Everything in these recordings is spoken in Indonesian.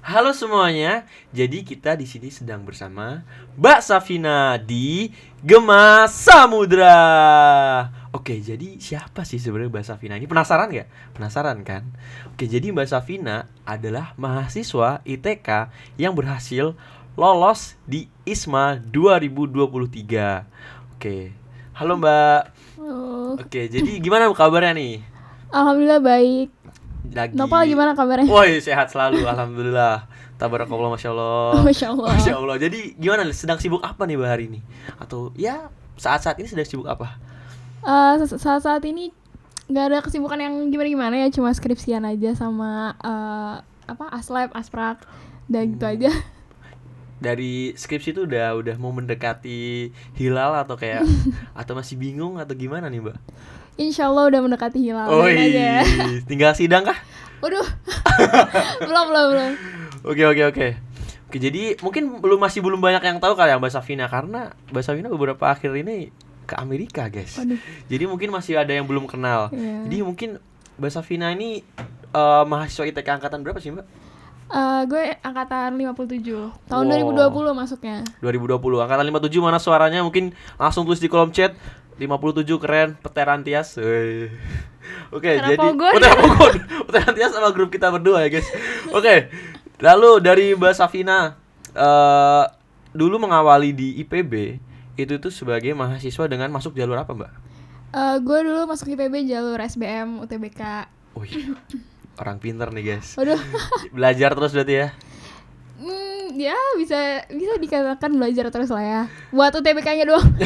Halo semuanya. Jadi kita di sini sedang bersama Mbak Safina di Gema Samudra. Oke, jadi siapa sih sebenarnya Mbak Safina ini? Penasaran nggak? Penasaran kan? Oke, jadi Mbak Safina adalah mahasiswa ITK yang berhasil lolos di ISMA 2023. Oke. Halo Mbak. Oh, Oke, jadi gimana kabarnya nih? alhamdulillah baik. Lagi. Nopal gimana kabarnya? Woi, sehat selalu, alhamdulillah. Tabarakallah, masya Allah. Masya Allah. Masya Allah. Jadi gimana nih? Sedang sibuk apa nih Mbak hari ini? Atau ya saat-saat ini sedang sibuk apa? Saat ini nggak ada kesibukan yang gimana-gimana ya, cuma skripsian aja sama aslab, asprak, dan gitu aja. Dari skripsi itu udah mau mendekati hilal atau kayak atau masih bingung atau gimana nih Mbak? Insya Allah udah mendekati hilal. Oh doain aja ya. tinggal sidang kah? Waduh, belum. Oke. Oke, jadi mungkin masih belum banyak yang tahu kali ya Mbak Safina, karena Mbak Safina beberapa akhir ini ke Amerika, guys. Waduh. Jadi mungkin masih ada yang belum kenal. Iya. Jadi mungkin Mbak Safina ini mahasiswa ITK angkatan berapa sih, Mbak? Gue angkatan 57 tahun Wow. 2020 masuknya. 2020. Angkatan 57 mana suaranya? Mungkin langsung tulis di kolom chat. 57 keren, Peteran Tias. Wey. Oke, Peteran jadi Pogon. Peteran Tias sama grup kita berdua ya, guys. Oke. Lalu dari Mbak Safina dulu mengawali di IPB itu tuh sebagai mahasiswa dengan masuk jalur apa, Mbak? Gue dulu masuk IPB jalur SBM UTBK. Wih. Orang pinter nih, guys. Waduh. Belajar terus berarti ya. Ya bisa dikatakan belajar terus lah ya. Buat UTBK-nya doang.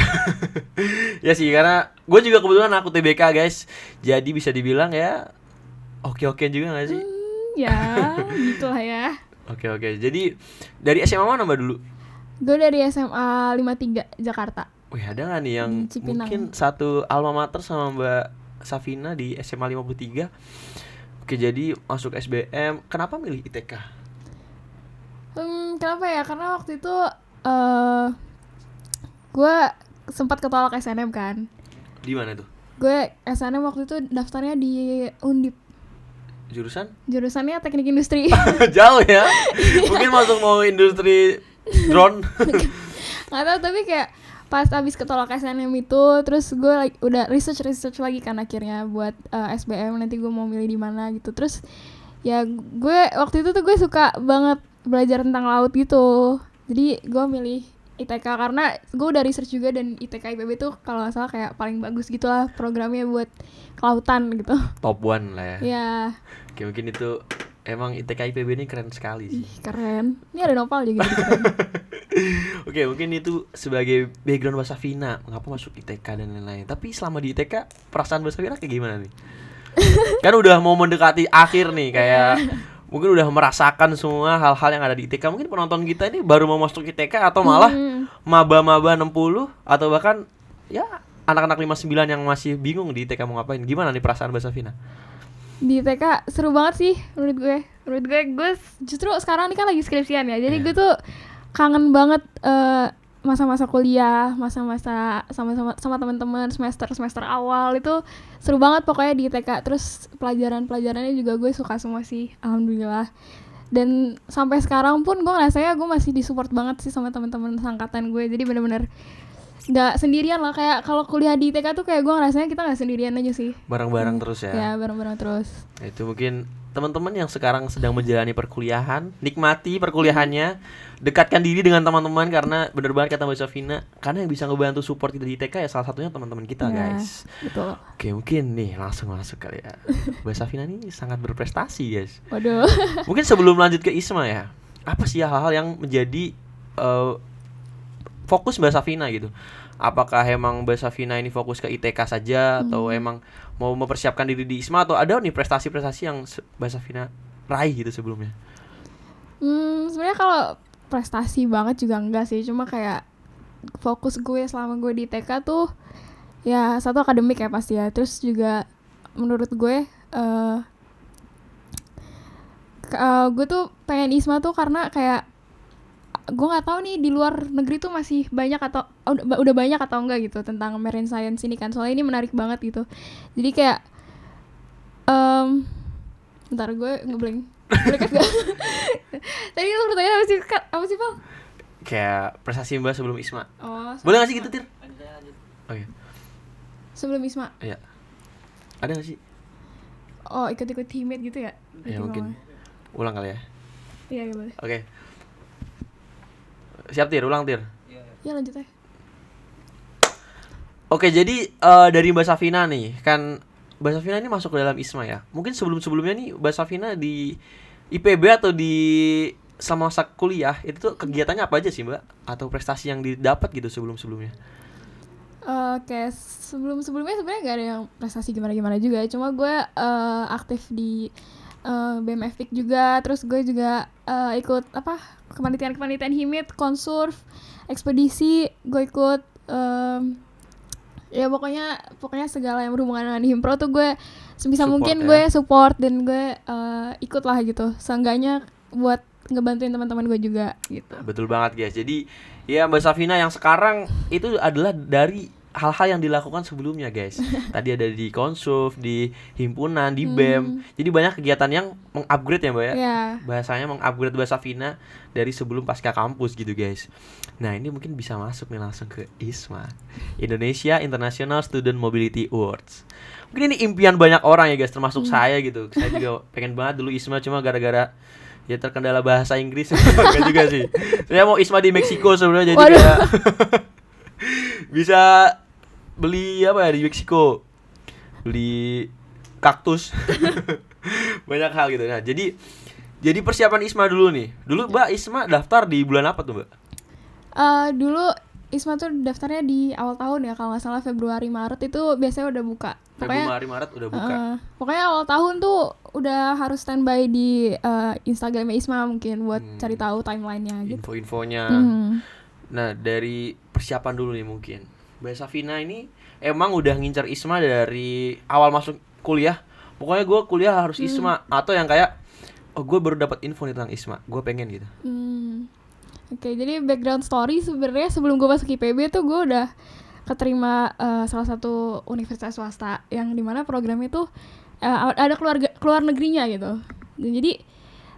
Ya sih, karena gue juga kebetulan aku TBK, guys. Jadi bisa dibilang ya oke-oke juga gak sih? Ya, gitulah ya. Oke. Jadi dari SMA mana Mbak dulu? Gue dari SMA 53 Jakarta. Wih, ada gak nih yang Cipinang. mungkin satu alma mater sama Mbak Safina di SMA 53? Oke, jadi masuk SBM. Kenapa milih ITK? Kenapa ya? Karena waktu itu gue sempat ketolak SNM kan. Di mana tuh? Gue SNM waktu itu daftarnya di Undip. Jurusan? Jurusannya teknik industri. Jauh ya. Mungkin masuk mau industri drone. Nggak tahu, tapi kayak pas abis ketolak SNM itu, terus gue udah research lagi kan akhirnya buat SBM nanti gue mau milih di mana gitu. Terus ya gue waktu itu tuh gue suka banget belajar tentang laut gitu. Jadi gue milih ITK karena gue udah research juga, dan ITK IPB tuh kalau nggak salah kayak paling bagus gitulah programnya buat kelautan gitu. Top 1 lah ya. Ya, Oke, mungkin itu emang ITK IPB ini keren sekali sih. keren. Ini ada Nopal juga gitu keren. Oke, mungkin itu sebagai background Mbak Safina, mengapa masuk ITK dan lain-lain. Tapi selama di ITK, perasaan Mbak Safina kayak gimana nih? Kan udah mau mendekati akhir nih, kayak mungkin udah merasakan semua hal-hal yang ada di ITK. Mungkin penonton kita ini baru mau masuk ITK atau malah maba-maba 60 atau bahkan ya anak-anak 59 yang masih bingung di ITK mau ngapain. Gimana nih perasaan Mbak Safina? Di TK seru banget sih menurut gue justru sekarang ini kan lagi skripsian ya, jadi gue tuh kangen banget masa-masa kuliah, masa-masa sama teman-teman semester awal itu seru banget pokoknya di TK. Terus pelajarannya juga gue suka semua sih, alhamdulillah. Dan sampai sekarang pun gue ngerasanya gue masih disupport banget sih sama teman-teman seangkatan gue, jadi benar-benar nggak sendirian lah. Kayak kalau kuliah di ITK tuh kayak gue ngerasanya kita nggak sendirian aja sih. Bareng-bareng terus ya. Ya, bareng-bareng terus. Itu mungkin teman-teman yang sekarang sedang menjalani perkuliahan, nikmati perkuliahannya, dekatkan diri dengan teman-teman, karena bener banget kata Mbak Safina, karena yang bisa ngebantu support kita di ITK ya salah satunya teman-teman kita, Ya, guys. betul. Oke, mungkin nih langsung masuk kali ya. Mbak Safina ini sangat berprestasi, guys. Waduh. Mungkin sebelum lanjut ke ISMA ya, apa sih hal-hal yang menjadi fokus Mbak Safina gitu? Apakah emang Mbak Safina ini fokus ke ITK saja atau emang mau mempersiapkan diri di ISMA, atau ada nih prestasi-prestasi yang Mbak Safina raih gitu sebelumnya? Sebenarnya kalau prestasi banget juga enggak sih, cuma kayak fokus gue selama gue di ITK tuh ya satu akademik ya pasti ya, terus juga menurut gue gue tuh pengen ISMA tuh karena kayak gue nggak tahu nih di luar negeri tuh masih banyak atau udah banyak atau enggak gitu tentang marine science ini kan, soalnya ini menarik banget gitu. Jadi kayak bentar gue ngeblank. Boleh kan gak? Tadi lu pertanyaan apa sih Kak? Apa sih Bang? Kayak prestasi Mbak sebelum ISMA. Oh, Boleh gak sih gitu, Tir? Oke. sebelum ISMA. Iya. Ada gak sih? Oh, ikut-ikut himit gitu ya? Ya Gitu mungkin. ngomongnya. Ulang kali ya. Iya, iya boleh. Oke. Siap, Tir, ulang, Tir. Ya lanjut aja. Oke, jadi dari Mbak Safina nih, kan Mbak Safina ini masuk ke dalam ISMA ya. Mungkin sebelum-sebelumnya nih Mbak Safina di IPB atau di selama masa kuliah itu tuh kegiatannya apa aja sih, Mbak? Atau prestasi yang didapat gitu sebelum-sebelumnya? Oke, sebelum-sebelumnya sebenarnya gak ada yang prestasi gimana-gimana juga. Cuma gue aktif di BM FPIK juga. Terus gue juga ikut apa kepanitiaan-kepanitiaan himit, konsurf, ekspedisi. Gue ikut ya pokoknya segala yang berhubungan dengan himpro tuh gue sebisa Support mungkin ya. gue support dan gue ikut lah gitu. Seenggaknya buat ngebantuin teman-teman gue juga gitu. Betul banget, guys. Jadi ya Mbak Safina yang sekarang itu adalah dari hal-hal yang dilakukan sebelumnya, guys. Tadi ada di Konsuf, di himpunan, di BEM. Jadi banyak kegiatan yang mengupgrade ya, Mbak ya. Ya. Bahasanya mengupgrade Mbak Safina dari sebelum pasca kampus gitu, guys. Nah, ini mungkin bisa masuk nih langsung ke ISMA, Indonesia International Student Mobility Awards. Mungkin ini impian banyak orang ya, guys, termasuk saya gitu. Saya juga pengen banget dulu ISMA, cuma gara-gara ya terkendala bahasa Inggris. Enggak juga sih. Saya mau ISMA di Meksiko sebenarnya, jadi kayak bisa beli apa ya di Meksiko, beli kaktus. Banyak hal gitu. Nah, jadi persiapan ISMA dulu nih. Dulu Mbak ISMA daftar di bulan apa tuh, Mbak? Dulu ISMA tuh daftarnya di awal tahun ya, kalau nggak salah Februari Maret itu biasanya udah buka. Februari Maret udah buka. Pokoknya awal tahun tuh udah harus standby di Instagramnya ISMA mungkin buat cari tahu timelinenya gitu. Info-infonya. Nah, dari persiapan dulu nih mungkin. Mbak Safina ini emang udah ngincar ISMA dari awal masuk kuliah. Pokoknya gue kuliah harus ISMA, atau yang kayak oh gue baru dapat info nih tentang ISMA, gue pengen gitu. Oke, jadi background story sebenarnya sebelum gue masuk IPB tuh gue udah keterima salah satu universitas swasta yang dimana programnya tuh ada keluar negerinya gitu. Dan jadi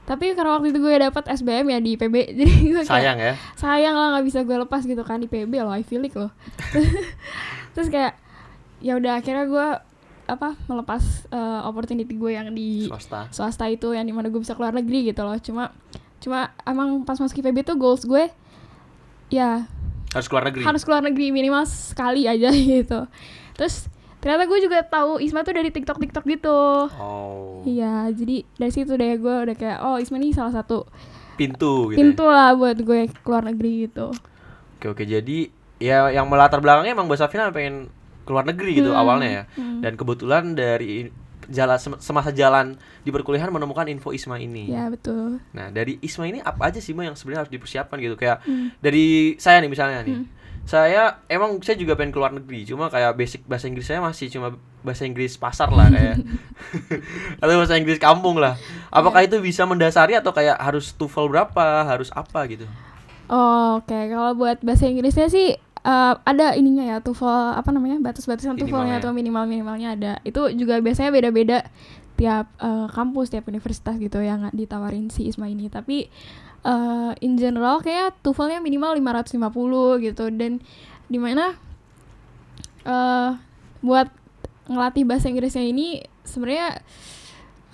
tapi karena waktu itu gue dapet SBM ya di IPB, jadi gue Sayang ya. sayang lah nggak bisa gue lepas gitu kan. IPB loh, Ivy League loh. Terus kayak ya udah akhirnya gue melepas opportunity gue yang di swasta itu, yang dimana gue bisa keluar negeri gitu loh. Cuma emang pas masuk IPB tuh goals gue ya harus keluar negeri minimal sekali aja gitu. Terus ternyata gue juga tahu ISMA tuh dari TikTok gitu. Iya, jadi dari situ deh gue udah kayak ISMA nih salah satu pintu lah buat gue keluar negeri gitu. Oke, jadi ya yang melatar belakangnya emang Mbak Safina pengen keluar negeri gitu awalnya ya. Dan kebetulan dari semasa jalan di perkuliahan menemukan info ISMA ini. Ya, betul. Nah, dari ISMA ini apa aja sih Mbak yang sebenarnya harus dipersiapkan gitu? Kayak dari saya nih misalnya nih. Saya juga pengen keluar negeri, cuma kayak basic bahasa Inggris saya masih cuma bahasa Inggris pasar lah kayak. Atau bahasa Inggris kampung lah. Apakah itu bisa mendasari atau kayak harus TOEFL berapa, harus apa gitu? Oke, kalau buat bahasa Inggrisnya sih ada ininya ya, TOEFL batas-batasan TOEFL-nya atau minimalnya ada. Itu juga biasanya beda-beda tiap kampus, tiap universitas gitu yang ditawarin si ISMA ini. Tapi in general kayak TOEFL-nya minimal 550 gitu. Dan dimana buat ngelatih bahasa Inggrisnya ini sebenarnya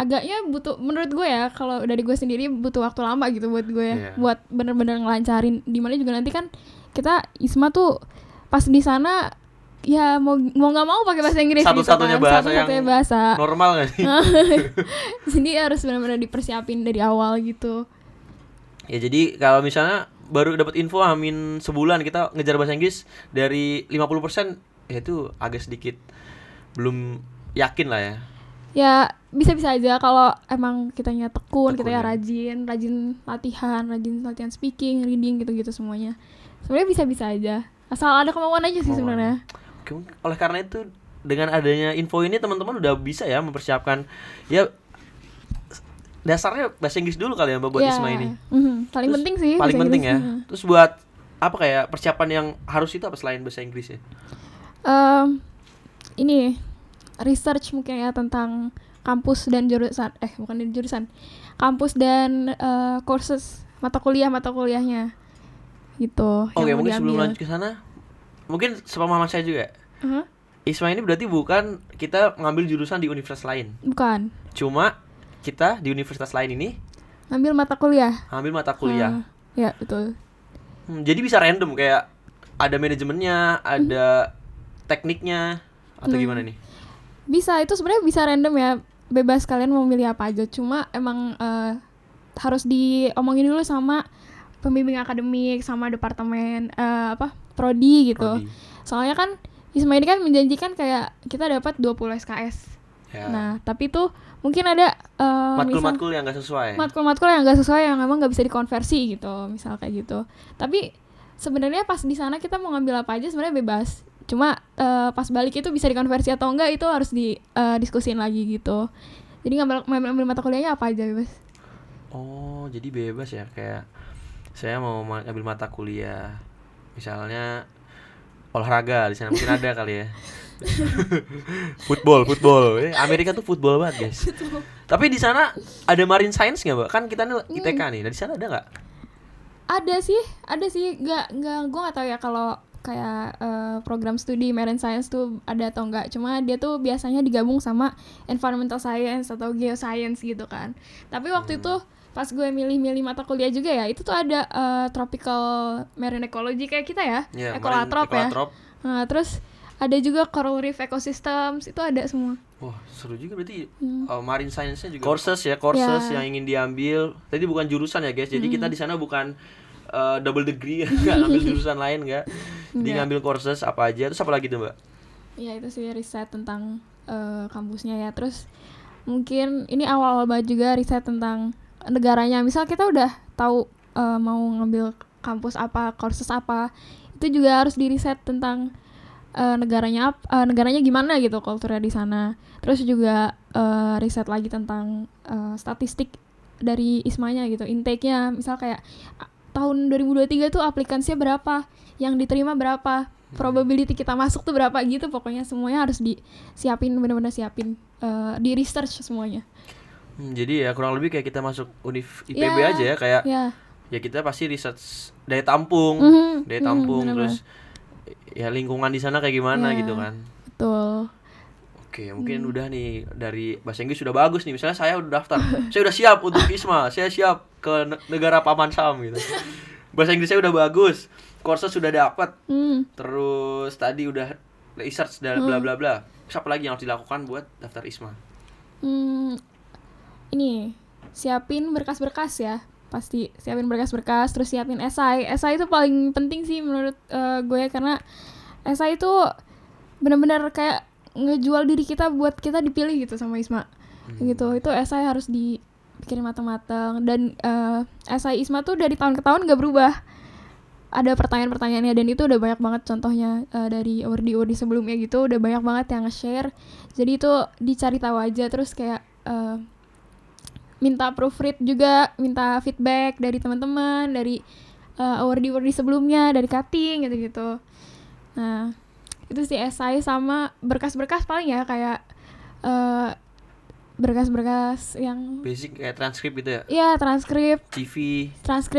agaknya butuh, menurut gue ya, kalau dari gue sendiri butuh waktu lama gitu buat gue buat bener-bener ngelancarin. Dimana juga nanti kan kita ISMA tuh pas di sana ya mau nggak mau pakai bahasa Inggris satu-satunya gitu kan. Satu-satunya bahasa normal nggak sih? Jadi harus benar-benar dipersiapin dari awal gitu. Ya jadi kalau misalnya baru dapat info sebulan kita ngejar bahasa Inggris dari 50%, ya itu agak sedikit belum yakin lah ya. Ya bisa-bisa aja kalau emang kitanya tekun kitanya rajin latihan speaking, reading gitu-gitu semuanya. Sebenarnya bisa-bisa aja. Asal ada kemauan aja sih sebenarnya. Oke, oleh karena itu dengan adanya info ini teman-teman udah bisa ya mempersiapkan ya dasarnya bahasa Inggris dulu kali ya Mbak buat ISMA ini. Paling penting sih. Paling penting ya. Terus buat apa kayak persiapan yang harus itu apa selain bahasa Inggris ya? Ini research mungkin ya tentang kampus dan jurusan, bukan jurusan, kampus dan courses mata kuliahnya gitu. Oke, yang mau mungkin sebelum diambil. lanjut ke sana, mungkin sepemahaman saya juga. Uh-huh. ISMA ini berarti bukan kita ngambil jurusan di universitas lain. Bukan, Cuma kita di universitas lain ini ngambil mata kuliah. ngambil mata kuliah. Ya betul. Jadi bisa random kayak ada manajemennya, ada tekniknya atau gimana nih? Bisa, itu sebenarnya bisa random ya, bebas kalian mau milih apa aja. Cuma emang harus diomongin dulu sama pembimbing akademik, sama departemen prodi gitu. Prodi. Soalnya kan ISMA ini kan menjanjikan kayak kita dapat 20 SKS. Ya. Nah, tapi tuh mungkin ada matkul-matkul yang nggak sesuai. matkul-matkul yang nggak sesuai, yang emang nggak bisa dikonversi gitu, misal kayak gitu. Tapi sebenarnya pas di sana kita mau ngambil apa aja sebenarnya bebas. Cuma pas balik itu bisa dikonversi atau enggak itu harus diskusin lagi gitu. Jadi ngambil mata kuliahnya apa aja bebas. Oh, jadi bebas ya, kayak saya mau ngambil mata kuliah misalnya olahraga, di sana mungkin ada kali ya. football. Amerika tuh football banget, guys. Tapi di sana ada marine science nggak, Mbak? Kan kita nih ITK nih. Dari sana ada nggak? Ada sih, gue nggak tahu ya kalau kayak program studi marine science tuh ada atau enggak. Cuma dia tuh biasanya digabung sama environmental science atau geoscience gitu kan. Tapi waktu itu pas gue milih mata kuliah juga ya, itu tuh ada tropical marine ecology kayak kita ya, ekolatrop ya. Nah, terus ada juga coral reef ecosystems, itu ada semua. Wah, seru juga berarti. Marine science-nya juga courses yang ingin diambil. Tadi bukan jurusan ya, guys. Jadi kita di sana bukan double degree, nggak ngambil jurusan lain, nggak. Jadi ngambil courses apa aja. Terus apa lagi tuh, Mbak? Ya itu sih riset tentang kampusnya ya. Terus mungkin ini awal-awal banget juga riset tentang negaranya. Misal kita udah tahu mau ngambil kampus apa, courses apa, itu juga harus diriset tentang negaranya gimana gitu, kulturnya di sana. Terus juga riset lagi tentang statistik dari ISMA-nya gitu, intake-nya. Misal kayak tahun 2023 tuh aplikansinya berapa, yang diterima berapa, probability kita masuk tuh berapa gitu. Pokoknya semuanya harus disiapin, benar-benar siapin, di research semuanya. Jadi ya kurang lebih kayak kita masuk univ IPB aja ya, kayak ya kita pasti research daya tampung, terus ya lingkungan di sana kayak gimana gitu kan. Betul. Oke, mungkin udah nih, dari bahasa Inggris sudah bagus nih. Misalnya saya udah daftar, saya udah siap untuk ISMA, saya siap ke negara Paman Sam gitu. Bahasa Inggris saya udah bagus, courses sudah dapat, terus tadi udah research dan bla bla bla. Terus apa lagi yang harus dilakukan buat daftar ISMA? Ini siapin berkas-berkas ya, pasti siapin berkas-berkas, terus siapin esai itu paling penting sih menurut gue, karena esai itu benar-benar kayak ngejual diri kita buat kita dipilih gitu sama ISMA gitu. Itu esai harus dipikirin matang-matang, dan esai ISMA tuh dari tahun ke tahun nggak berubah, ada pertanyaan-pertanyaannya, dan itu udah banyak banget contohnya dari awardee sebelumnya gitu, udah banyak banget yang nge-share. Jadi itu dicari tahu aja, terus kayak minta proofread juga, minta feedback dari teman-teman, dari awardee sebelumnya, dari cutting gitu-gitu. Nah, itu sih esai sama berkas-berkas paling ya, kayak berkas-berkas yang basic kayak transkrip gitu ya? Iya, transkrip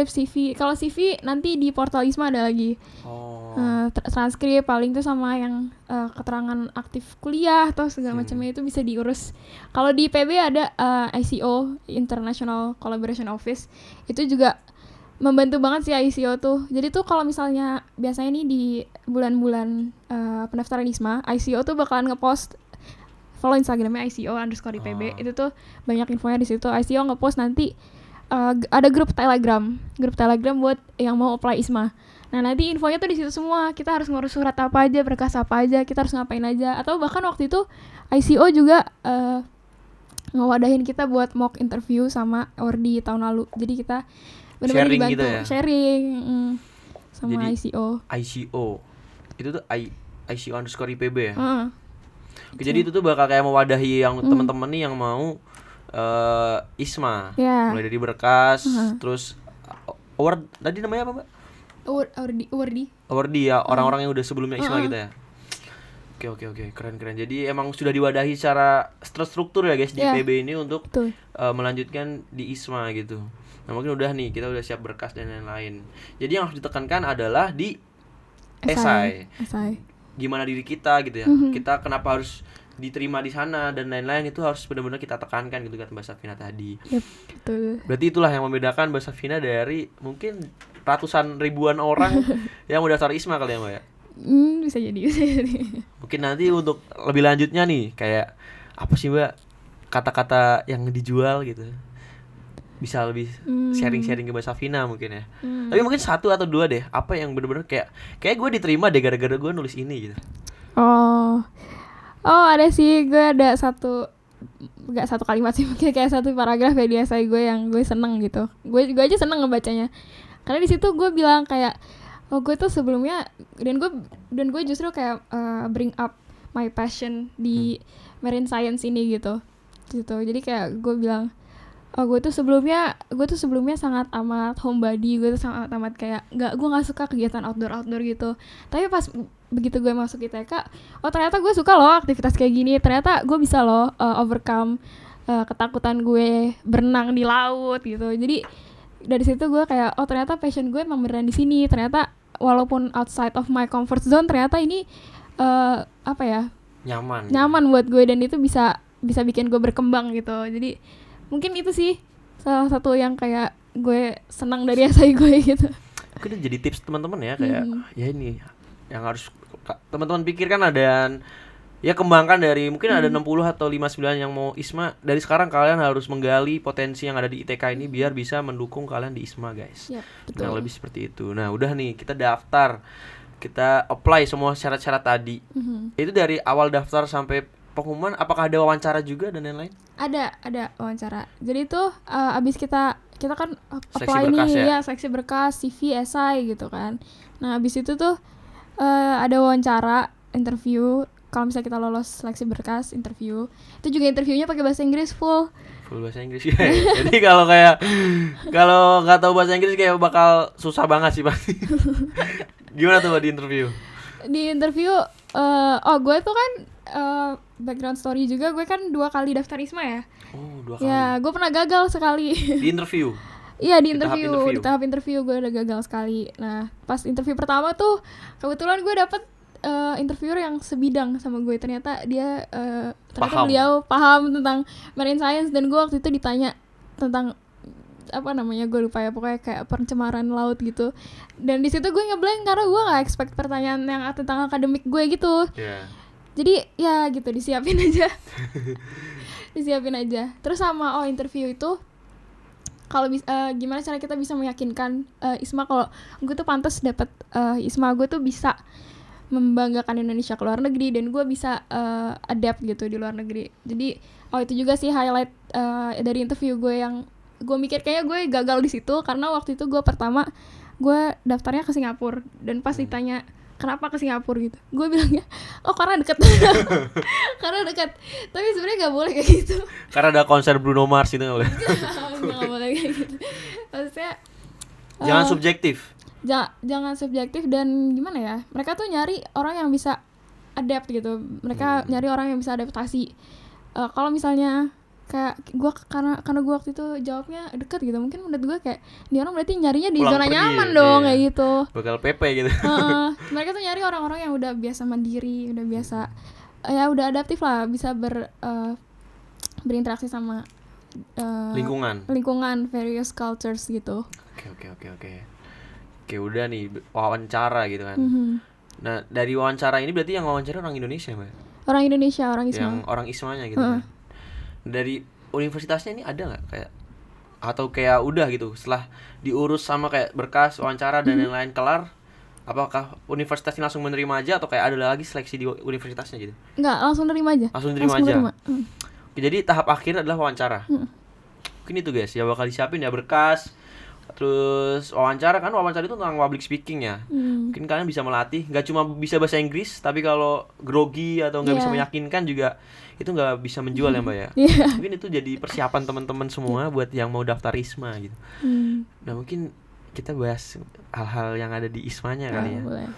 CV. Kalau CV nanti di portal ISMA ada lagi. Transkrip paling tuh sama yang keterangan aktif kuliah atau segala macamnya itu bisa diurus. Kalau di PB ada ICO, International Collaboration Office. Itu juga membantu banget sih ICO tuh. Jadi tuh kalau misalnya biasanya nih di bulan-bulan pendaftaran ISMA, ICO tuh bakalan ngepost, follow Instagramnya ICO_IPB. Itu tuh banyak infonya di situ. ICO ngepost nanti ada grup Telegram buat yang mau apply ISMA. Nah, nanti infonya tuh di situ semua. Kita harus ngurus surat apa aja, berkas apa aja, kita harus ngapain aja. Atau bahkan waktu itu ICO juga ngewadahin kita buat mock interview sama awardee tahun lalu. Jadi kita benar-benar dibantu gitu ya? Sharing sama jadi, ICO. Itu tuh ICO_IPB ya? Oke, jadi itu tuh bakal kayak mewadahi yang teman-teman nih yang mau ISMA. Mulai dari berkas, terus award, tadi namanya apa, Mbak? Awardee Awardee ya, orang-orang yang udah sebelumnya ISMA gitu ya. Oke, keren. Jadi emang sudah diwadahi secara terstruktur ya guys di Iya. PB ini untuk Betul. melanjutkan di ISMA gitu. Nah mungkin udah nih, kita udah siap berkas dan lain-lain. Jadi yang harus ditekankan adalah di esai. Gimana diri kita gitu ya. Kita kenapa harus diterima di sana dan lain-lain, itu harus benar-benar kita tekankan gitu kan Mbak Safina tadi. Yep, betul. Berarti itulah yang membedakan Mbak Safina dari mungkin ratusan ribuan orang yang udah daftar ISMA kali ya Mbak ya. Bisa jadi. Mungkin nanti untuk lebih lanjutnya nih, kayak apa sih Mbak kata-kata yang dijual gitu, bisa lebih sharing-sharing ke Mbak Safina mungkin ya. Tapi mungkin 1 atau 2 deh, apa yang bener-bener kayak gue diterima deh gara-gara gue nulis ini gitu. Oh ada sih, gue ada gak satu kalimat sih, mungkin kayak satu paragraf ya di esai gue yang gue seneng gitu. Gue aja seneng ngebacanya, karena di situ gue bilang kayak gue tuh sebelumnya dan gue justru kayak bring up my passion di marine science ini gitu. Jadi kayak gue bilang gue tuh sebelumnya sangat amat homebody, gue tuh sangat amat kayak gue nggak suka kegiatan outdoor gitu. Tapi pas begitu gue masuk ITK, ternyata gue suka loh aktivitas kayak gini, ternyata gue bisa loh overcome ketakutan gue berenang di laut gitu. Jadi dari situ gue kayak ternyata passion gue emang beneran di sini. Ternyata walaupun outside of my comfort zone, ternyata ini nyaman buat gue, dan itu bisa bikin gue berkembang gitu. Jadi mungkin itu sih salah satu yang kayak gue senang dari esai gue gitu. Mungkin jadi tips teman-teman ya, kayak ya ini yang harus teman-teman pikirkan dan ya kembangkan dari mungkin ada 60 atau 59 yang mau ISMA. Dari sekarang kalian harus menggali potensi yang ada di ITK ini biar bisa mendukung kalian di ISMA guys. Yep, betul. Nah lebih seperti itu. Nah udah nih, kita daftar, kita apply semua syarat-syarat tadi. Itu dari awal daftar sampai pengumuman, apakah ada wawancara juga dan lain-lain? Ada wawancara. Jadi itu abis kita kan Seleksi apply berkas nih ya? seleksi berkas, CV, esai gitu kan. Nah abis itu tuh ada wawancara, interview. Kalau misalnya kita lolos seleksi berkas, interview, itu juga interviewnya pakai bahasa Inggris full bahasa Inggris ya. Jadi kalau nggak tahu bahasa Inggris kayak bakal susah banget sih pasti. Gimana tuh di interview? Di interview gue tuh kan background story juga, gue kan 2 kali daftar ISMA ya. 2 kali. Ya, gue pernah gagal sekali. Di interview? Iya, di tahap interview gue udah gagal sekali. Nah, pas interview pertama tuh kebetulan gue dapet interviewer yang sebidang sama gue. Ternyata beliau paham tentang marine science, dan gue waktu itu ditanya tentang gue lupa ya, pokoknya kayak pencemaran laut gitu. Dan di situ gue ngeblank karena gue nggak expect pertanyaan yang tentang akademik gue gitu. Jadi ya gitu, disiapin aja. Terus sama interview itu, kalau gimana cara kita bisa meyakinkan ISMA kalau gue tuh pantas dapat ISMA, gue tuh bisa membanggakan Indonesia ke luar negeri, dan gue bisa adapt gitu di luar negeri. Jadi itu juga sih highlight dari interview gue, yang gue mikir kayaknya gue gagal di situ karena waktu itu gue pertama gue daftarnya ke Singapura, dan pas ditanya kenapa ke Singapura gitu, gue bilangnya karena dekat. Karena dekat, tapi sebenarnya nggak boleh kayak gitu. Karena ada konser Bruno Mars itu nggak boleh. Nggak boleh kayak gitu. Maksudnya jangan subjektif. Jangan subjektif, dan gimana ya, mereka tuh nyari orang yang bisa adapt gitu. Mereka nyari orang yang bisa adaptasi. Kalau misalnya kayak gue, karena gue waktu itu jawabnya dekat gitu, mungkin menurut gue kayak dia orang berarti nyarinya di Pulang zona pergi, nyaman dong, kayak gitu. Bakal pepe gitu. Mereka tuh nyari orang-orang yang udah biasa mandiri, udah biasa udah adaptif lah, bisa berinteraksi sama lingkungan various cultures gitu. Oke, udah nih wawancara gitu kan. Nah dari wawancara ini berarti yang wawancara orang Indonesia Mbak? Orang Indonesia, orang ISMA. Yang orang ISMA-nya gitu kan. Dari universitasnya ini ada nggak kayak, atau kayak udah gitu setelah diurus sama kayak berkas wawancara dan lain-lain kelar, apakah universitasnya langsung menerima aja atau kayak ada lagi seleksi di universitasnya gitu? Enggak, langsung terima aja. Oke, jadi tahap akhir adalah wawancara. Mungkin itu guys ya, bakal disiapin ya berkas, terus wawancara itu tentang public speaking ya. Mungkin kalian bisa melatih, nggak cuma bisa bahasa Inggris, tapi kalau grogi atau nggak bisa meyakinkan juga itu nggak bisa menjual ya Mbak ya. Mungkin itu jadi persiapan teman-teman semua buat yang mau daftar ISMA gitu. Nah mungkin kita bahas hal-hal yang ada di ISMA-nya kali ya. Boleh.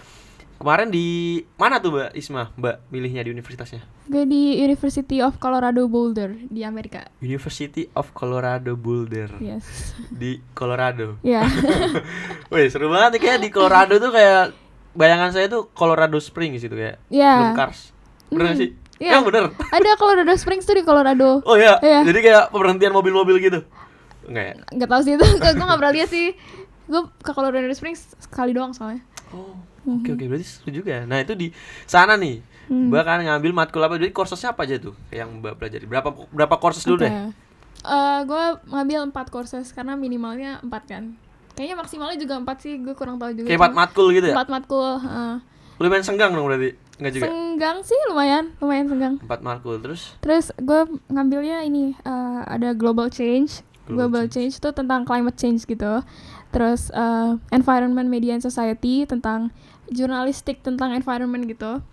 Kemarin di mana tuh Mbak Isma? Mbak milihnya di universitasnya? Gue di University of Colorado Boulder di Amerika. University of Colorado Boulder. Yes. Di Colorado. Ya. Wih, seru banget nih, kayak di Colorado tuh kayak bayangan saya tuh Colorado Springs gitu kayak. Iya. Film Cars. Bener gak sih? Iya. Ya bener. Ada Colorado Springs tuh di Colorado. Oh iya. Iya. Jadi kayak pemberhentian mobil-mobil gitu. Enggak ya? Nggak tahu sih itu. Gue nggak pernah lihat sih. Gue ke Colorado Springs sekali doang soalnya. Oh. Oke, berarti seru juga. Nah, itu di sana nih. Mbak kan ngambil matkul apa? Jadi kursesnya apa aja tuh yang Mbak pelajari? Berapa kursus dulu deh? Gue ngambil 4 kursus karena minimalnya 4 kan. Kayaknya maksimalnya juga 4 sih, gue kurang tahu juga. Kayak 4 matkul gitu ya? 4 matkul. Lumayan senggang dong berarti? Enggak juga? Senggang sih, lumayan senggang. 4 matkul, terus gue ngambilnya ini ada global change. Global change itu tentang climate change gitu. Terus environment, media and society tentang jurnalistik tentang environment gitu.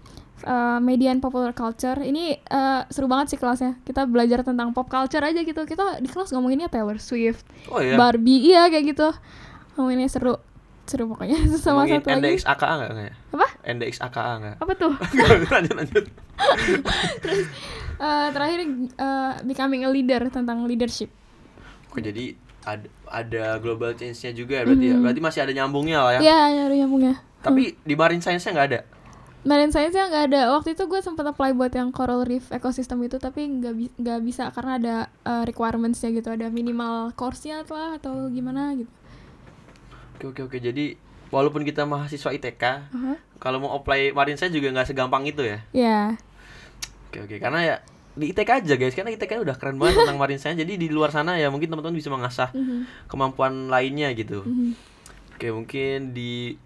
Media and popular culture. Ini seru banget sih kelasnya. Kita belajar tentang pop culture aja gitu. Kita di kelas ngomonginnya Taylor Swift, Barbie, iya kayak gitu. Ngomonginnya seru pokoknya. Sama ngomongin satu lagi NDX-AKA nggak ya? apa? NDX-AKA nggak? Apa tuh? lanjut. Terus terakhir becoming a leader tentang leadership. Oke, jadi ada global change-nya juga berarti ya. Berarti masih ada nyambungnya lah ya. Iya, ada nyambungnya. Tapi di marine science-nya nggak ada. Marine science-nya nggak ada. Waktu itu gue sempat apply buat yang coral reef ecosystem itu, tapi nggak bisa karena ada requirements-nya gitu, ada minimal course-nya lah atau gimana gitu. Oke. Jadi walaupun kita mahasiswa ITK, kalau mau apply marine science juga nggak segampang itu ya. Iya. Oke. Karena ya di ITK aja guys, karena ITK udah keren banget tentang marine science. Jadi di luar sana ya mungkin teman-teman bisa mengasah kemampuan lainnya gitu. Oke, mungkin di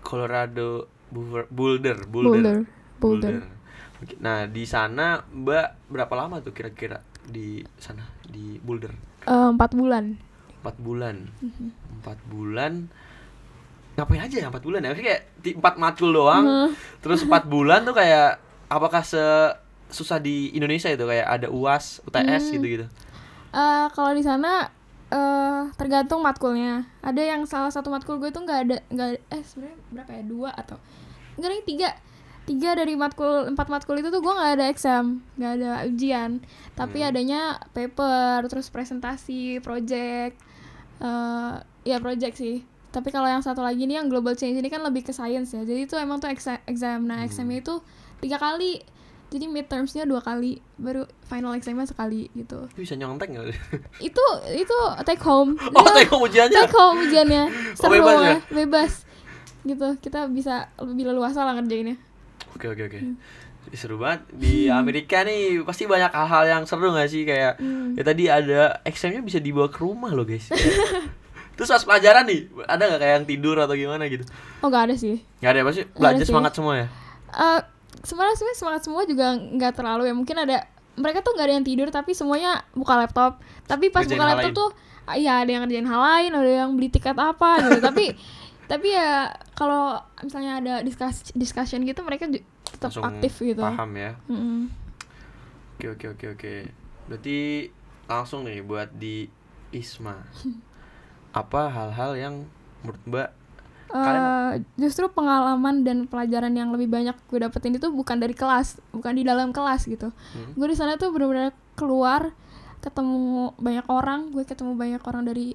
Colorado Boulder. Nah, di sana Mbak berapa lama tuh kira-kira di sana di Boulder? 4 bulan. 4 bulan. 4 bulan. Ngapain aja ya 4 bulan ya? Kayak 4 matkul doang. Terus 4 bulan tuh kayak apakah susah di Indonesia itu kayak ada UAS, UTS gitu-gitu? Kalau di sana tergantung matkulnya. Ada yang salah satu matkul gue tuh nggak sebenarnya berapa ya, 2 atau enggak nih 3 dari 4 matkul itu tuh gue nggak ada exam, nggak ada ujian, tapi adanya paper, terus presentasi, project, ya project sih. Tapi kalau yang satu lagi nih yang global change ini kan lebih ke science ya, jadi itu emang tuh exam. Nah examnya itu 3 kali. Jadi midterms-nya 2 kali, baru final exam-nya sekali gitu. Bisa nyontek nggak? Itu take home. Take home ujiannya? Take home ujiannya. Seru bebas ya? Bebas. Gitu, kita bisa lebih leluasa lah ngerjainnya. Oke. Seru banget. Di Amerika nih pasti banyak hal-hal yang seru nggak sih? Kayak ya tadi ada exam-nya bisa dibawa ke rumah loh guys. Terus pas pelajaran nih, ada nggak kayak yang tidur atau gimana gitu? Oh nggak ada sih. Nggak ada, pasti belajar semangat semua ya? Sebenarnya semangat semua juga nggak terlalu ya, mungkin ada mereka tuh nggak ada yang tidur tapi semuanya buka laptop, tapi pas Ngerjain buka hal laptop lain. tuh ya ada yang ngerjain hal lain, ada yang beli tiket apa gitu. tapi ya kalau misalnya ada discussion gitu mereka tetap Langsung aktif gitu. paham ya. Oke. Berarti langsung nih buat di Isma, apa hal-hal yang menurut Mbak justru pengalaman dan pelajaran yang lebih banyak gue dapetin itu bukan dari kelas, bukan di dalam kelas gitu. Gue di sana tuh benar-benar keluar, ketemu banyak orang. Gue ketemu banyak orang dari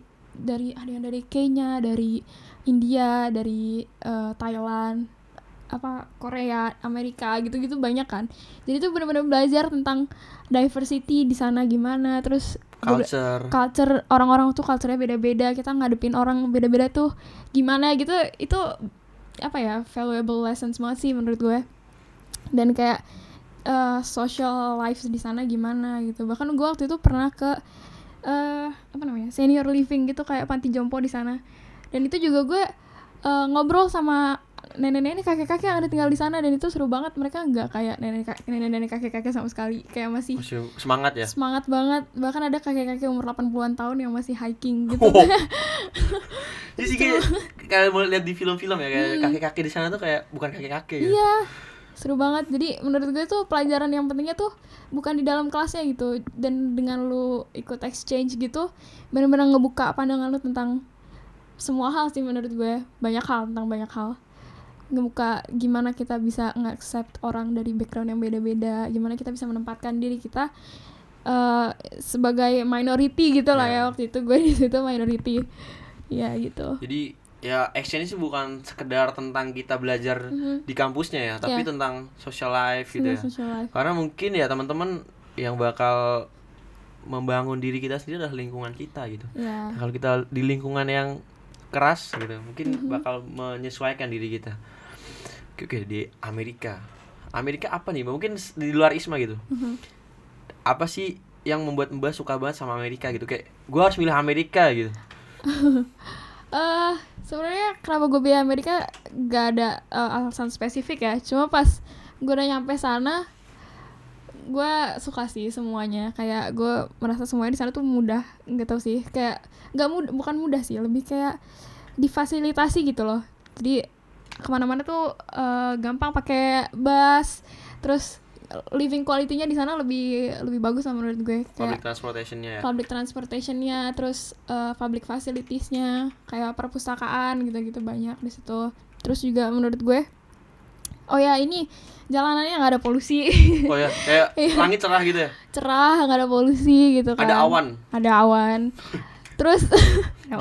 ada yang dari Kenya, dari India, dari Thailand, Korea, Amerika gitu-gitu banyak kan. Jadi tuh benar-benar belajar tentang diversity di sana gimana, terus culture orang-orang tuh culture-nya beda-beda, kita ngadepin orang beda-beda tuh gimana gitu. Itu valuable lessons banget sih menurut gue. Dan kayak social life di sana gimana gitu. Bahkan gue waktu itu pernah ke senior living gitu, kayak panti jompo di sana. Dan itu juga gue ngobrol sama nenek-nenek kakek-kakek yang ada tinggal di sana, dan itu seru banget. Mereka nggak kayak nenek-nenek kakek-kakek sama sekali, kayak masih semangat ya, semangat banget. Bahkan ada kakek-kakek umur 80-an tahun yang masih hiking gitu. Jadi sih kayak mau lihat di film-film ya, kayak kakek-kakek di sana tuh kayak bukan kakek-kakek. Iya, seru banget. Jadi menurut gue tuh pelajaran yang pentingnya tuh bukan di dalam kelasnya gitu, dan dengan lu ikut exchange gitu benar-benar ngebuka pandangan lu tentang semua hal sih menurut gue. Banyak hal. ngebuka gimana kita bisa nge-accept orang dari background yang beda-beda, gimana kita bisa menempatkan diri kita sebagai minority gitu lah ya. Waktu itu gue di situ minority ya gitu. Jadi ya exchange sih bukan sekedar tentang kita belajar di kampusnya ya, tapi tentang social life gitu ya. Karena mungkin ya teman-teman yang bakal membangun diri kita sendiri adalah lingkungan kita gitu. Nah, kalau kita di lingkungan yang keras gitu, mungkin bakal menyesuaikan diri kita. Oke, di Amerika apa nih? Mungkin di luar Isma gitu. Apa sih yang membuat Mbak suka banget sama Amerika gitu? Kayak gue harus milih Amerika gitu. Sebenarnya kenapa gue pilih Amerika gak ada alasan spesifik ya. Cuma pas gue udah nyampe sana, gue suka sih semuanya. Kayak gue merasa semuanya di sana tuh mudah. Nggak tahu sih, kayak bukan mudah sih, lebih kayak difasilitasi gitu loh. Jadi kemana-mana tuh gampang pakai bus, terus living quality-nya di sana lebih bagus lah menurut gue. Kayak public transportation-nya, terus public facilities-nya, kayak perpustakaan gitu-gitu banyak di situ. Terus juga menurut gue, oh ya ini jalanannya nggak ada polusi. Oh ya, kayak langit cerah gitu ya? Cerah, nggak ada polusi gitu kan. Ada awan. Terus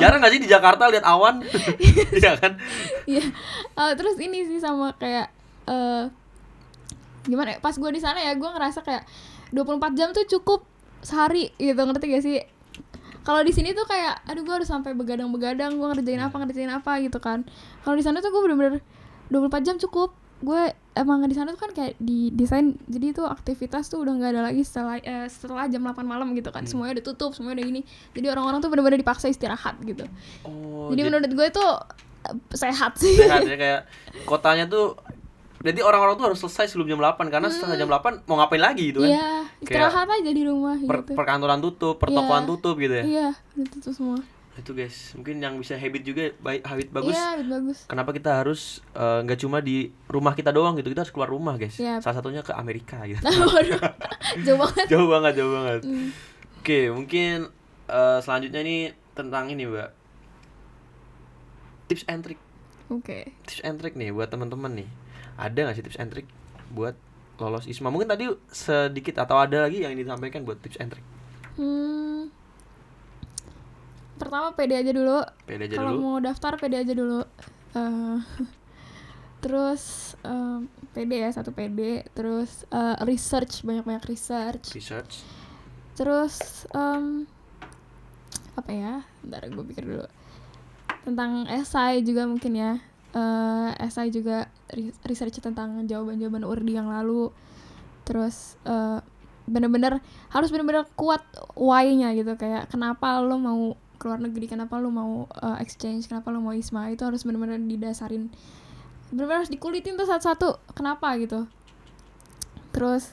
jarang nggak sih di Jakarta lihat awan? Iya kan? Iya. Terus ini sih sama kayak gimana ya? Pas gue di sana ya, gue ngerasa kayak 24 jam tuh cukup sehari gitu, ngerti gak sih? Kalau di sini tuh kayak aduh gue harus sampai begadang-begadang, gue ngerjain apa gitu kan. Kalau di sana tuh gue bener-bener 24 jam cukup. Gue emang di sana tuh kan kayak di desain, jadi tuh aktivitas tuh udah nggak ada lagi setelah jam 8 malam gitu kan. Semuanya udah tutup, semuanya udah gini. Jadi orang-orang tuh benar-benar dipaksa istirahat gitu. Jadi menurut gue tuh sehat sih. Sehat ya, kayak kotanya tuh. Jadi orang-orang tuh harus selesai sebelum jam 8 karena setelah jam 8 mau ngapain lagi gitu kan. Iya, istirahat aja di rumah gitu. Perkantoran tutup, pertokoan tutup gitu ya. Iya, tutup semua. Itu guys, mungkin yang bisa habit juga habit bagus. Iya, habit bagus. Kenapa kita harus nggak cuma di rumah kita doang gitu, kita harus keluar rumah guys. Yep. Salah satunya ke Amerika gitu. Jauh banget. Jauh banget. Oke, mungkin selanjutnya nih tentang ini Mbak, tips and trick. Oke. Tips and trick nih buat teman-teman nih. Ada nggak sih tips and trick buat lolos ISMA? Mungkin tadi sedikit atau ada lagi yang disampaikan buat tips and trick? Pertama pede aja dulu. Kalau mau daftar pede aja dulu. Terus pede ya, satu pede. Terus research, banyak-banyak research. Terus apa ya? Bentar gue pikir dulu. Tentang esai juga mungkin ya. Esai juga research tentang jawaban-jawaban URDI yang lalu. Terus harus bener-bener kuat why-nya gitu. Kayak kenapa lo mau keluar negeri, kenapa lo mau exchange, kenapa lo mau ISMA, itu harus benar-benar didasarin, benar-benar harus dikulitin tuh satu-satu kenapa gitu. Terus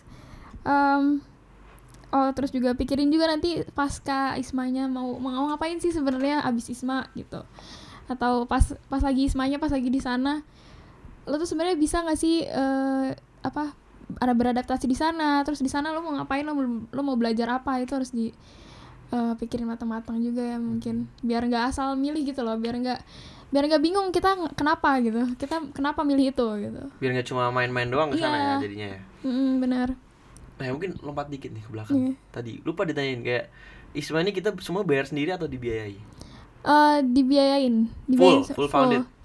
terus juga pikirin juga nanti pasca ISMA-nya mau ngapain sih sebenarnya abis ISMA gitu, atau pas lagi ISMA-nya, pas lagi di sana lo tuh sebenarnya bisa nggak sih ada beradaptasi di sana, terus di sana lo mau ngapain, lo mau belajar apa, itu harus pikirin matang-matang juga ya mungkin, biar nggak asal milih gitu loh, biar nggak bingung kita kenapa gitu, kita kenapa milih itu gitu, biar nggak cuma main-main doang ke sana ya jadinya ya. Benar. Nah mungkin lompat dikit nih ke belakang. Tadi lupa ditanyain, kayak ISMA ini kita semua bayar sendiri atau dibiayai? Dibiayain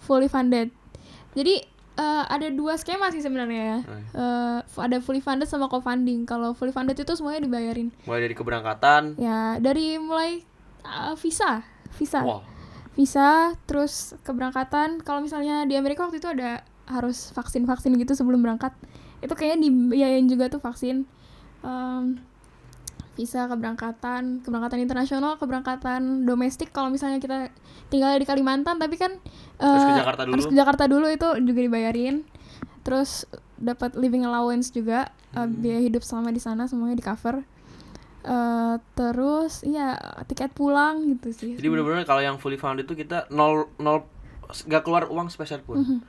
fully funded. Jadi ada dua skema sih sebenarnya ya. Ada fully funded sama co-funding. Kalau fully funded itu semuanya dibayarin. Mulai dari keberangkatan? Ya, mulai visa. Wow. Visa, terus keberangkatan. Kalau misalnya di Amerika waktu itu ada harus vaksin gitu sebelum berangkat. Itu kayaknya dibiayain juga tuh vaksin. Visa, keberangkatan internasional, keberangkatan domestik. Kalau misalnya kita tinggal di Kalimantan tapi kan harus ke Jakarta dulu itu juga dibayarin. Terus dapat living allowance juga, biaya hidup selama di sana semuanya di cover. Terus ya tiket pulang gitu sih. Jadi benar-benar kalau yang fully funded itu kita nol nggak keluar uang sepeser pun.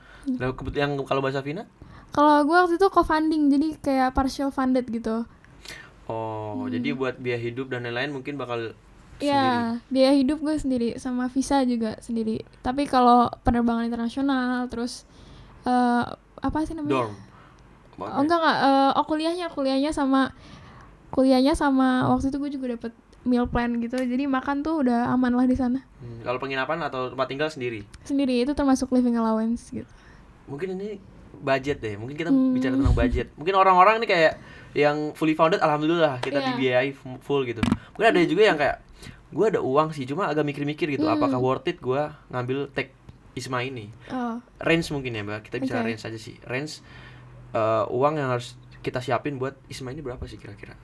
Yang kalau bahasa Vina? Kalau gue waktu itu co-funding, jadi kayak partial funded gitu. Jadi buat biaya hidup dan lain-lain mungkin bakal sendiri. Ya, biaya hidup gue sendiri, sama visa juga sendiri. Tapi kalau penerbangan internasional, terus apa sih namanya? Dorm. Oh enggak, kuliahnya sama waktu itu gue juga dapet meal plan gitu, jadi makan tuh udah aman lah di sana. Kalau penginapan atau tempat tinggal sendiri? Sendiri, itu termasuk living allowance gitu. Mungkin ini budget deh, mungkin kita bicara tentang budget. Mungkin orang-orang nih kayak yang fully founded, alhamdulillah kita dibiayai full gitu. Mungkin ada juga yang kayak gue ada uang sih, cuma agak mikir-mikir gitu, apakah worth it gue ngambil take ISMA ini. Range mungkin ya Mbak, kita bicara range aja sih. Range uang yang harus kita siapin buat ISMA ini berapa sih kira-kira?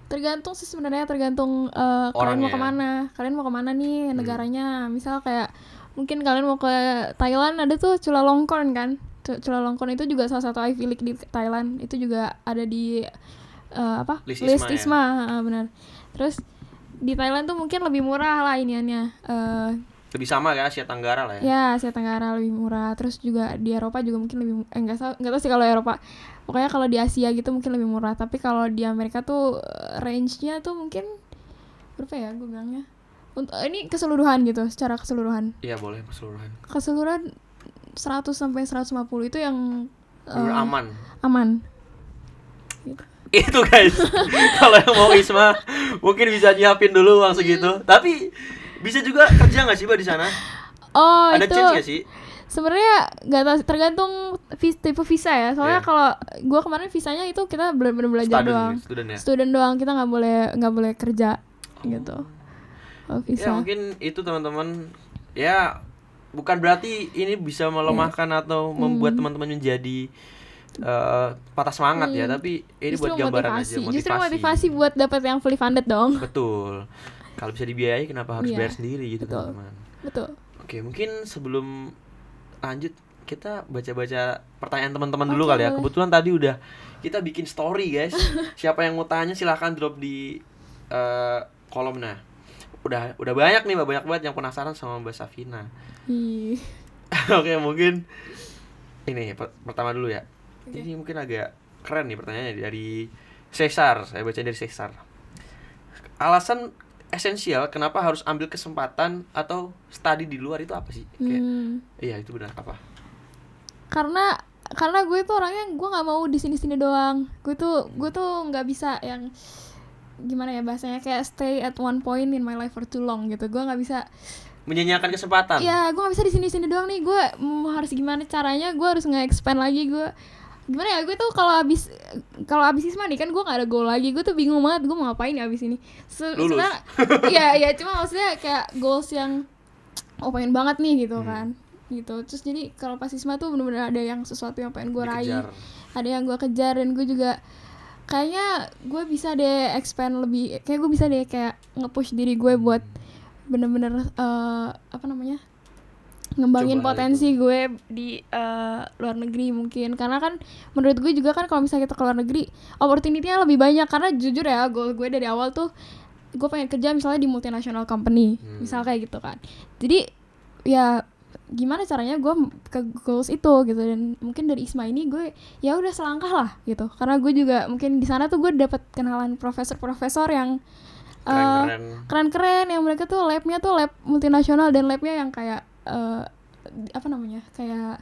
Tergantung sih sebenarnya, kalian mau kemana. Kalian mau kemana nih negaranya? Misal kayak mungkin kalian mau ke Thailand, ada tuh Chulalongkorn kan. Chulalongkorn itu juga salah satu Ivy League di Thailand. Itu juga ada di list ISMA, benar. Terus di Thailand tuh mungkin lebih murah lah iniannya. Lebih sama ya, Asia Tenggara lah ya. Ya, Asia Tenggara lebih murah. Terus juga di Eropa juga mungkin lebih enggak tahu sih kalau Eropa. Pokoknya kalau di Asia gitu mungkin lebih murah. Tapi kalau di Amerika tuh range-nya tuh mungkin berapa ya gue bilangnya? Untuk ini keseluruhan gitu, secara keseluruhan. Iya, boleh keseluruhan. Keseluruhan 100 sampai 150 itu yang aman. Gitu. Itu guys. Kalau yang mau ISMA mungkin bisa nyiapin dulu uang segitu. Tapi bisa juga kerja nggak sih Mbak di sana? Oh, ada itu chance nggak sih? Sebenarnya nggak tahu, tergantung tipe visa ya. Soalnya kalau gue kemarin visanya itu kita benar-benar belajar doang, student doang, kita nggak boleh kerja gitu. Visa. Ya mungkin itu teman-teman, ya bukan berarti ini bisa melemahkan atau membuat teman-teman menjadi patah semangat ya, tapi ini justru buat gambaran aja, motivasi. Justru motivasi buat dapat yang fully funded dong. Betul. Kalau bisa dibiayai kenapa harus bayar sendiri gitu, teman-teman. Betul. Oke, mungkin sebelum lanjut kita baca-baca pertanyaan teman-teman dulu kali ya. Kebetulan tadi udah kita bikin story guys. Siapa yang mau tanya silahkan drop di kolom. Nah, udah banyak nih Mbak, banyak banget yang penasaran sama Mbak Safina. Oke, mungkin ini pertama dulu ya. Ini mungkin agak keren nih pertanyaannya dari Cesar. Saya baca dari Cesar. Alasan esensial kenapa harus ambil kesempatan atau study di luar itu apa sih? Iya, itu benar apa? Karena gue tuh orangnya gue nggak mau di sini doang. Gue tuh nggak bisa yang gimana ya bahasanya, kayak stay at one point in my life for too long gitu. Gue nggak bisa menyanyiakan kesempatan. Iya, gue nggak bisa di sini doang nih. Gue harus gimana caranya? Gue harus nge-expand lagi. Gue gimana ya, gue tuh kalau abis ISMA nih kan gue nggak ada goal lagi. Gue tuh bingung banget gue mau ngapain ya abis ini. Lulus. Iya cuma maksudnya kayak goals yang pengen banget nih gitu kan gitu. Terus jadi kalau pas ISMA tuh bener-bener ada yang sesuatu yang pengen gue raih, ada yang gue kejar, dan gue juga kayaknya gue bisa deh expand lebih, kayak gue bisa deh kayak nge-push diri gue buat bener-bener ngembangin potensi gue di luar negeri mungkin. Karena kan menurut gue juga kan kalau misalnya kita ke luar negeri opportunity-nya lebih banyak. Karena jujur ya, goal gue dari awal tuh gue pengen kerja misalnya di multinational company, misal kayak gitu kan. Jadi ya gimana caranya gue ke goals itu gitu. Dan mungkin dari ISMA ini gue ya udah selangkah lah gitu. Karena gue juga mungkin di sana tuh gue dapet kenalan profesor yang keren-keren, yang mereka tuh labnya tuh lab multinasional, dan labnya yang kayak kayak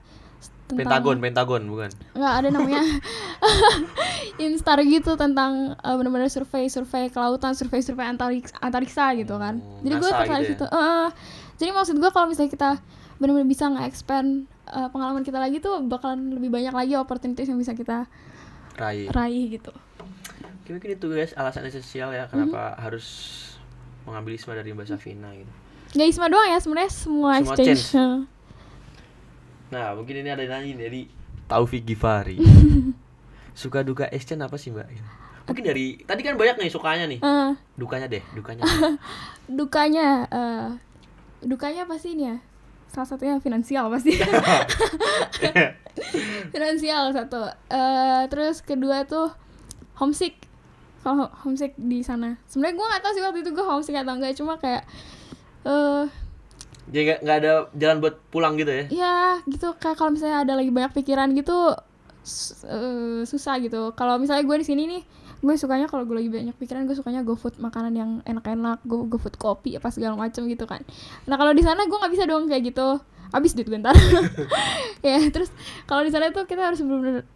tentang Pentagon bukan? Nggak, ada namanya Instar gitu, tentang benar-benar survei kelautan, survei antariksa gitu kan. Jadi gue tertarik situ. Jadi maksud gue kalau misalnya kita benar-benar bisa nge-expand pengalaman kita lagi tuh bakalan lebih banyak lagi opportunities yang bisa kita raih gitu. Mungkin itu guys alasan esensial ya kenapa harus mengambil ISMA dari Mbak Safina gitu. Nggak ISMA doang ya, sebenarnya semua exchange. Nah, mungkin ini ada nanya dari Taufik Gifari. Suka duka exchange apa sih Mbak? Mungkin dari tadi kan banyak nih sukanya nih. Dukanya. Dukanya pasti ini ya. Salah satunya finansial pasti. Finansial satu. Terus kedua tuh homesick. Kalau homesick di sana. Sebenarnya gue nggak tahu sih waktu itu gue homesick atau enggak, cuma kayak jadi nggak ada jalan buat pulang gitu ya? Iya gitu, kayak kalau misalnya ada lagi banyak pikiran gitu susah gitu. Kalau misalnya gue di sini nih, gue sukanya kalau gue lagi banyak pikiran, gue sukanya GoFood makanan yang enak-enak, GoFood kopi apa segala macam gitu kan. Nah kalau di sana gue nggak bisa dong kayak gitu, habis duit gue ntar. Ya terus kalau di sana tuh kita harus benar-benar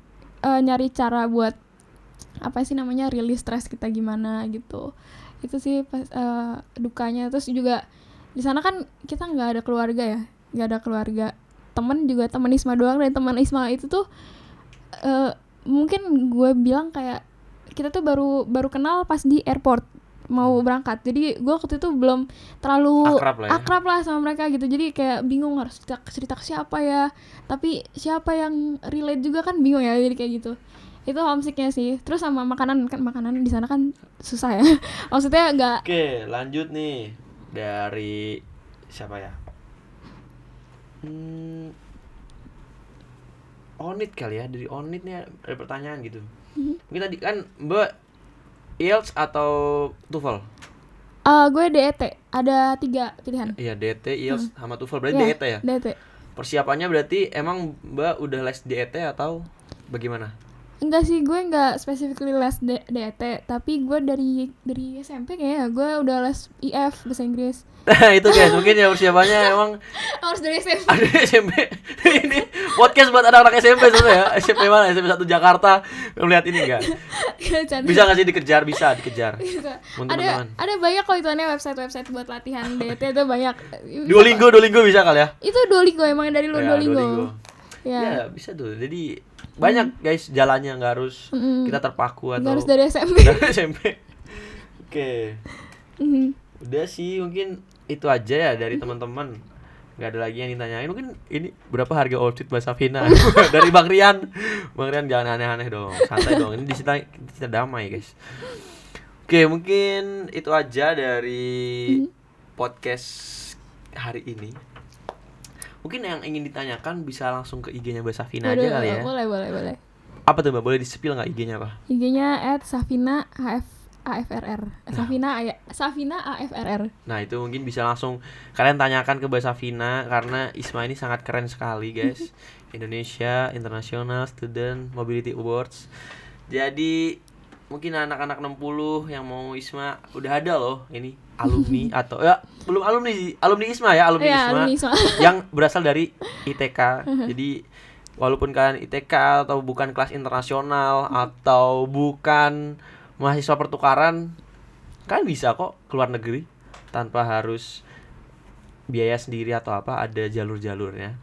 nyari cara buat apa sih namanya, rilis stres kita gimana gitu. Itu sih pas, dukanya. Terus juga di sana kan kita nggak ada keluarga ya, nggak ada keluarga, temen juga temen Isma doang, dan teman Isma itu tuh mungkin gue bilang kayak kita tuh baru kenal pas di airport mau berangkat, jadi gue waktu itu belum terlalu akrab lah sama mereka gitu, jadi kayak bingung harus cerita ke siapa ya, tapi siapa yang relate juga kan bingung ya, jadi kayak gitu. Itu homesicknya sih. Terus sama makanan di sana kan susah ya. Maksudnya nggak. Oke, lanjut nih dari siapa ya? Onit kali ya, dari Onit nih ada pertanyaan gitu. Mungkin tadi kan Mbak IELTS atau TOEFL? Gue DET, ada 3 pilihan. Iya, DET, IELTS sama TOEFL. Berarti DET ya? DET. Persiapannya berarti emang Mbak udah les DET atau bagaimana? Enggak sih, gue enggak specifically les DET, tapi gue dari SMP kayaknya gue udah les IF bahasa Inggris. Nah itu guys, mungkin ya persiapannya emang harus dari SMP. Ada SMP. Ini podcast buat anak-anak SMP sebenarnya ya. SMP mana? SMP 1 Jakarta. Melihat ini enggak? Bisa nggak sih dikejar? Bisa dikejar. Bisa. Ada banyak kok ituannya, website buat latihan DET itu banyak. Duolingo bisa kali ya? Itu Duolingo, emang dari Duolingo. Ya bisa tuh. Jadi banyak guys jalannya, nggak harus kita terpaku atau nggak harus dari SMP. Dari SMP. Oke. Udah sih mungkin itu aja ya dari teman-teman. Nggak ada lagi yang ditanyain. Mungkin ini berapa harga outfit Mbak Safina? Dari Bang Rian. Bang Rian jangan aneh-aneh dong. Santai dong. Ini di kita damai guys. Oke, mungkin itu aja dari podcast hari ini. Mungkin yang ingin ditanyakan bisa langsung ke IG-nya Mbak Safina aja kali ya. Boleh. Apa tuh Mbak? Boleh di-spill nggak IG-nya apa? IG-nya @safina_AFRR. Safina AFRR. Nah itu mungkin bisa langsung kalian tanyakan ke Mbak Safina, karena Isma ini sangat keren sekali guys. Indonesia International Student Mobility Awards. Jadi mungkin anak-anak 60 yang mau Isma udah ada loh ini alumni atau ya belum alumni Isma ya, alumni Isma yang berasal dari ITK. Jadi walaupun kalian ITK atau bukan kelas internasional atau bukan mahasiswa pertukaran, kalian bisa kok keluar negeri tanpa harus biaya sendiri atau apa, ada jalur-jalurnya.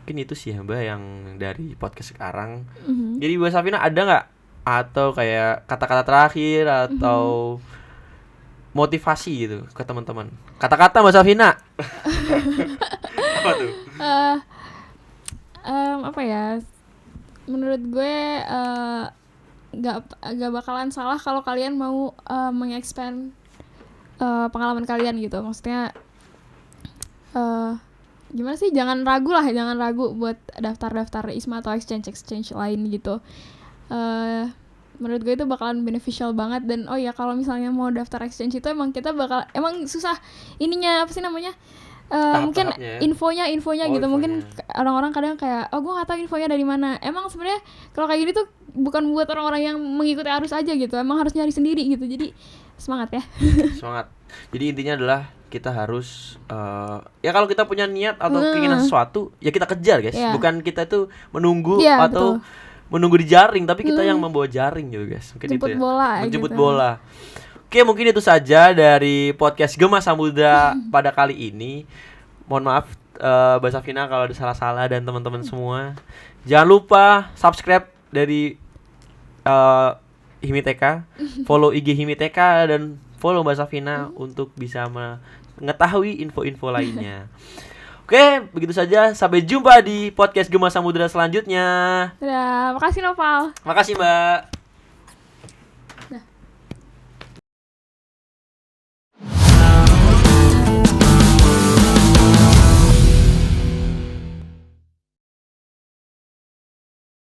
Mungkin itu sih ya Mbak yang dari podcast sekarang. Jadi Mbak Safina ada nggak atau kayak kata-kata terakhir atau motivasi gitu ke teman-teman? Kata-kata Mbak Safina. Apa tuh? Apa ya? Menurut gue gak bakalan salah kalau kalian mau mengexpand pengalaman kalian gitu. Maksudnya gimana sih? Jangan ragu buat daftar ISMA atau exchange lain gitu. Menurut gue itu bakalan beneficial banget. Dan oh ya, kalau misalnya mau daftar exchange itu emang susah ininya, apa sih namanya, mungkin infonya gitu. Mungkin orang-orang kadang kayak gue nggak tahu infonya dari mana. Emang sebenarnya kalau kayak gini tuh bukan buat orang-orang yang mengikuti arus aja gitu, emang harus nyari sendiri gitu. Jadi semangat ya. Semangat. Jadi intinya adalah kita harus ya kalau kita punya niat atau keinginan sesuatu ya kita kejar guys. Bukan kita tuh menunggu atau betul. Menunggu di jaring, tapi kita yang membawa jaring gitu guys. Mungkin jemput itu ya. Bola menjemput gitu. bola. Oke, mungkin itu saja dari podcast Gema Samudra pada kali ini. Mohon maaf Mbak Safina kalau ada salah-salah dan teman-teman semua. Jangan lupa subscribe dari Himiteka, follow IG Himiteka dan follow Mbak Safina untuk bisa mengetahui info-info lainnya. Oke, begitu saja. Sampai jumpa di podcast Gema Samudra selanjutnya. Dadah, makasih Noval. Makasih Mbak.